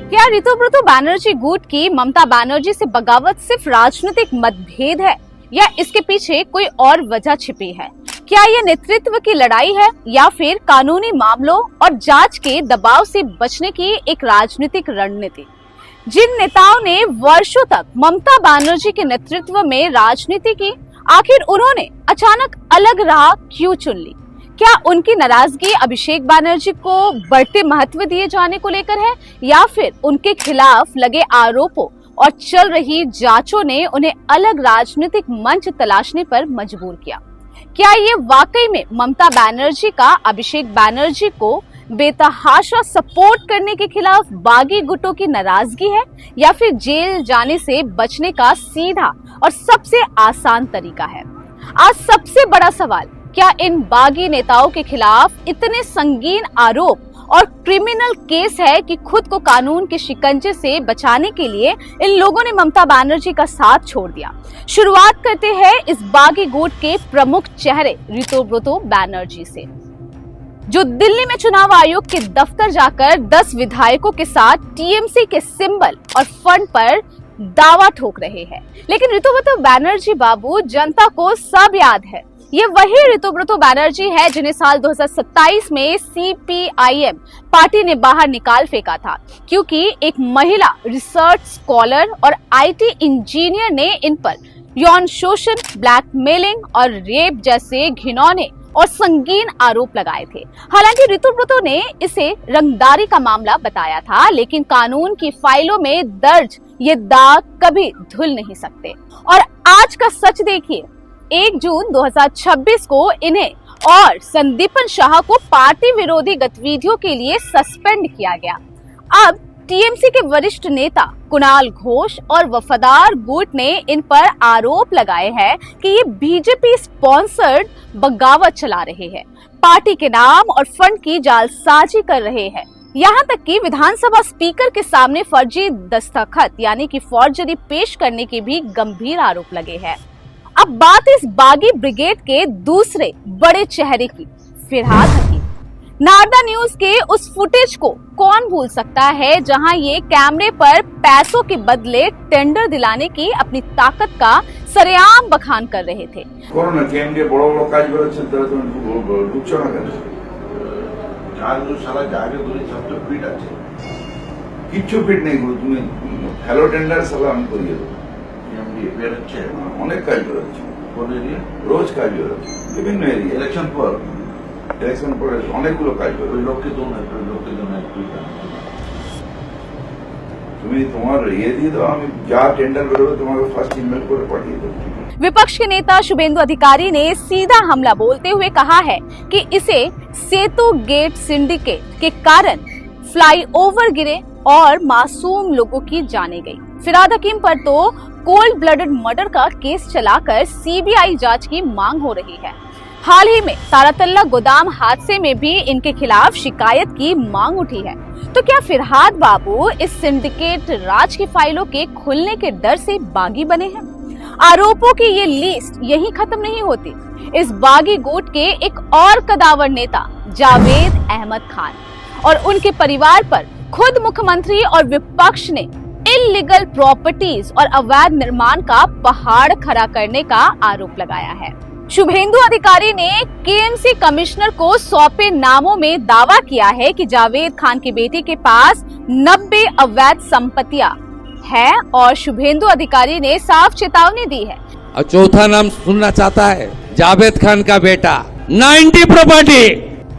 क्या ऋतुव्रत बैनर्जी गुट की ममता बनर्जी से बगावत सिर्फ राजनीतिक मतभेद है या इसके पीछे कोई और वजह छिपी है? क्या यह नेतृत्व की लड़ाई है या फिर कानूनी मामलों और जांच के दबाव से बचने की एक राजनीतिक रणनीति? जिन नेताओं ने वर्षों तक ममता बनर्जी के नेतृत्व में राजनीति की, आखिर उन्होंने अचानक अलग राह क्यों चुन ली? क्या उनकी नाराजगी अभिषेक बनर्जी को बढ़ते महत्व दिए जाने को लेकर है या फिर उनके खिलाफ लगे आरोपों और चल रही जांचों ने उन्हें अलग राजनीतिक मंच तलाशने पर मजबूर किया? क्या ये वाकई में ममता बनर्जी का अभिषेक बनर्जी को बेतहाशा सपोर्ट करने के खिलाफ बागी गुटों की नाराजगी है या फिर जेल जाने से बचने का सीधा और सबसे आसान तरीका है? आज सबसे बड़ा सवाल, क्या इन बागी नेताओं के खिलाफ इतने संगीन आरोप और क्रिमिनल केस है कि खुद को कानून के शिकंजे से बचाने के लिए इन लोगों ने ममता बनर्जी का साथ छोड़ दिया? शुरुआत करते हैं इस बागी गुट के प्रमुख चेहरे ऋतुव्रत बैनर्जी से, जो दिल्ली में चुनाव आयोग के दफ्तर जाकर 10 विधायकों के साथ टीएमसी के सिंबल और फंड पर दावा ठोक रहे हैं। लेकिन ऋतुव्रत बैनर्जी बाबू, जनता को सब याद है, ये वही ऋतुव्रत बैनर्जी है जिन्हें साल 2027 में सीपीआईएम पार्टी ने बाहर निकाल फेंका था, क्योंकि एक महिला रिसर्च स्कॉलर और आईटी इंजीनियर ने इन पर यौन शोषण, ब्लैकमेलिंग और रेप जैसे घिनौने और संगीन आरोप लगाए थे। हालांकि ऋतुव्रत ने इसे रंगदारी का मामला बताया था, लेकिन कानून की फाइलों में दर्ज ये दाग कभी धुल नहीं सकते। और आज का सच देखिए, 1 जून 2026 को इन्हें और संदीपन शाह को पार्टी विरोधी गतिविधियों के लिए सस्पेंड किया गया। अब टीएमसी के वरिष्ठ नेता कुणाल घोष और वफादार गुट ने इन पर आरोप लगाए हैं कि ये बीजेपी स्पॉन्सर्ड बगावत चला रहे हैं, पार्टी के नाम और फंड की जालसाजी कर रहे हैं। यहाँ तक कि विधानसभा स्पीकर के सामने फर्जी दस्तखत यानी कि फॉर्जरी पेश करने के भी गंभीर आरोप लगे हैं। अब बात इस बागी ब्रिगेड के दूसरे बड़े चेहरे की, फिरहाद हकीम। नारदा न्यूज के उस फुटेज को कौन भूल सकता है जहां ये कैमरे पर पैसों के बदले टेंडर दिलाने की अपनी ताकत का सरेआम बखान कर रहे थे। অনেক কাজ করেছে, রোজ কাজ করেছে, বিভিন্ন এরিয়া ইলেকশন পরে অনেকগুলো কাজ করে। তুমি তোমার ইয়ে দিয়ে দাও, আমি যা টেন্ডার বেরোবে তোমাকে ফার্স্ট ইমেল করে পাঠিয়ে দেবো। विपक्ष के नेता शुभेंदु अधिकारी ने सीधा हमला बोलते हुए कहा है कि इसे सेतु गेट सिंडिकेट के कारण फ्लाईओवर गिरे और मासूम लोगों की जाने गई। फिरहाद हकीम पर तो कोल्ड ब्लडेड मर्डर का केस चलाकर सीबीआई जांच की मांग हो रही है। हाल ही में तारातल्ला गोदाम हादसे में भी इनके खिलाफ शिकायत की मांग उठी है। तो क्या फिरहाद बाबू इस सिंडिकेट राज की फाइलों के खुलने के डर से बागी बने हैं? आरोपों की ये लिस्ट यही खत्म नहीं होती। इस बागी गुट के एक और कदावर नेता जावेद अहमद खान और उनके परिवार पर खुद मुख्यमंत्री और विपक्ष ने इल्लीगल प्रॉपर्टीज और अवैध निर्माण का पहाड़ खड़ा करने का आरोप लगाया है। शुभेंदु अधिकारी ने केएमसी कमिश्नर को सौंपे नामों में दावा किया है कि जावेद खान की बेटी के पास 90 अवैध संपत्तियां है और शुभेंदु अधिकारी ने साफ चेतावनी दी है। और चौथा नाम सुनना चाहता है, जावेद खान का बेटा 90 प्रॉपर्टी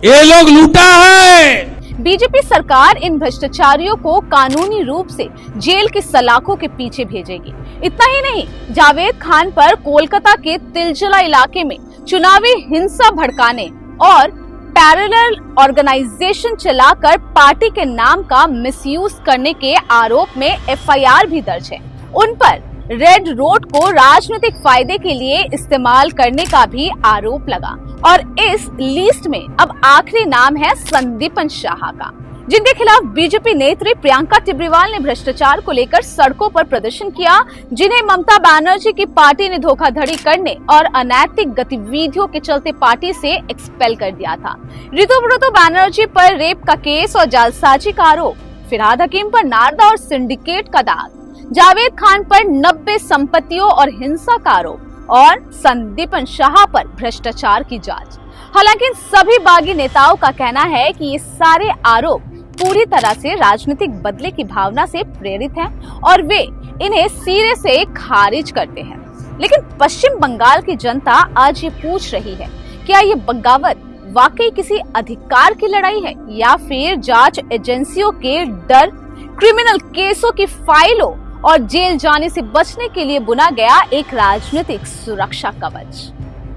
ये लोग लूटा है। बीजेपी सरकार इन भ्रष्टाचारियों को कानूनी रूप से जेल की सलाखों के पीछे भेजेगी। इतना ही नहीं, जावेद खान पर कोलकाता के तिलजला इलाके में चुनावी हिंसा भड़काने और पैरेलल ऑर्गेनाइजेशन चलाकर पार्टी के नाम का मिसयूज करने के आरोप में एफआईआर भी दर्ज है। उन पर रेड रोड को राजनीतिक फायदे के लिए इस्तेमाल करने का भी आरोप लगा। और इस लिस्ट में अब आखिरी नाम है संदीपन शाह का। जिनके खिलाफ बीजेपी नेत्री प्रियंका टिब्रीवाल ने भ्रष्टाचार को लेकर सड़कों पर प्रदर्शन किया, जिन्हें ममता बनर्जी की पार्टी ने धोखाधड़ी करने और अनैतिक गतिविधियों के चलते पार्टी से एक्सपेल कर दिया था। ऋतुव्रत बनर्जी पर रेप का केस और जालसाजी का आरोप, फिरहाद हकीम पर नारदा और सिंडिकेट का दाग, जावेद खान पर 90 संपत्तियों और हिंसा का आरोप और संदीपन शाह पर भ्रष्टाचार की जांच। हालांकि सभी बागी नेताओं का कहना है कि ये सारे आरोप पूरी तरह से राजनीतिक बदले की भावना से प्रेरित हैं और वे इन्हें सिरे से खारिज करते हैं। लेकिन पश्चिम बंगाल की जनता आज ये पूछ रही है, क्या ये बगावत वाकई किसी अधिकार की लड़ाई है या फिर जांच एजेंसियों के डर, क्रिमिनल केसों की फाइलों और जेल जाने से बचने के लिए बुना गया एक राजनीतिक सुरक्षा कवच?